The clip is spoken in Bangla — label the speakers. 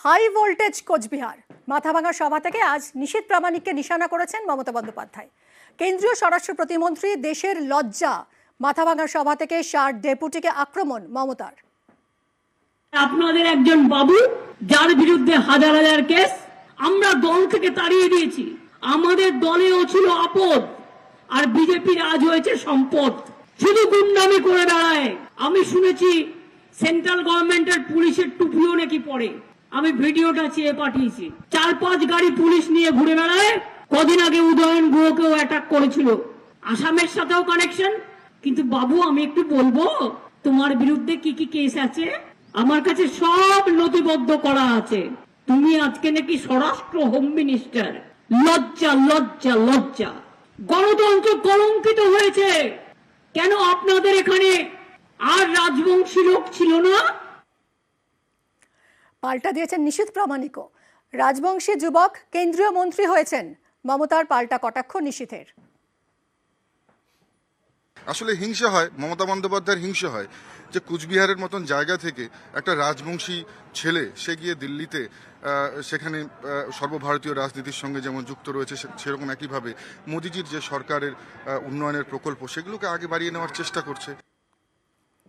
Speaker 1: হাই ভোল্টেজ কোচবিহার মাথাভাঙা সভা থেকে আজ নিশীথ প্রামাণিককে নিশানা করেছেন মমতা বন্দ্যোপাধ্যায়। কেন্দ্রীয় স্বরাষ্ট্র প্রতিমন্ত্রী দেশের লজ্জা, মাথাভাঙা সভা থেকে 60 ডেপুটিকে আক্রমণ মমতার।
Speaker 2: আপনাদের একজন বাবু যার বিরুদ্ধে হাজার হাজার কেস আমরা দল থেকে তাড়িয়ে দিয়েছি। আমাদের দলেও ছিল আপদ, আর বিজেপির আজ হয়েছে সম্পদ। শুধু গুন্ডামি করে বেড়ায়। আমি শুনেছি সেন্ট্রাল গভর্নমেন্টের পুলিশের টুপিও নাকি পরে। আমি ভিডিওটা চেয়ে পাঠিয়েছি। 4-5 গাড়ি পুলিশ নিয়ে ঘুরে বেড়ায়। কদিন আগে উদয়ন গুহকেও অ্যাটাক করেছিল। আসামের সাথেও কানেকশন। কিন্তু বাবু, আমি একটু বলবো তোমার বিরুদ্ধে কি কি কেস আছে? আমার কাছে সব নথিবদ্ধ করা আছে। তুমি আজকে নাকি স্বরাষ্ট্র হোম মিনিস্টার। লজ্জা লজ্জা লজ্জা। গণতন্ত্র কলঙ্কিত হয়েছে। কেন আপনাদের এখানে আর রাজবংশী লোক ছিল না?
Speaker 1: পাল্টা দিয়েছেন নিশীথ প্রামাণিকও। রাজবংশী যুবক কেন্দ্রীয় মন্ত্রী হয়েছেন, মমতার পাল্টা কটাক্ষ নিশীথের।
Speaker 3: আসলে হিংসা হয়, মমতা বন্দ্যোপাধ্যায়ের হিংসা হয় যে কুচবিহারের মতন জায়গা থেকে একটা রাজবংশী ছেলে সে গিয়ে দিল্লিতে সেখানে সর্বভারতীয় রাজনীতির সঙ্গে যেমন যুক্ত রয়েছে, সেরকম একইভাবে মোদিজির যে সরকারের উন্নয়নের প্রকল্প সেগুলোকে আগে বাড়িয়ে নেওয়ার চেষ্টা করছে।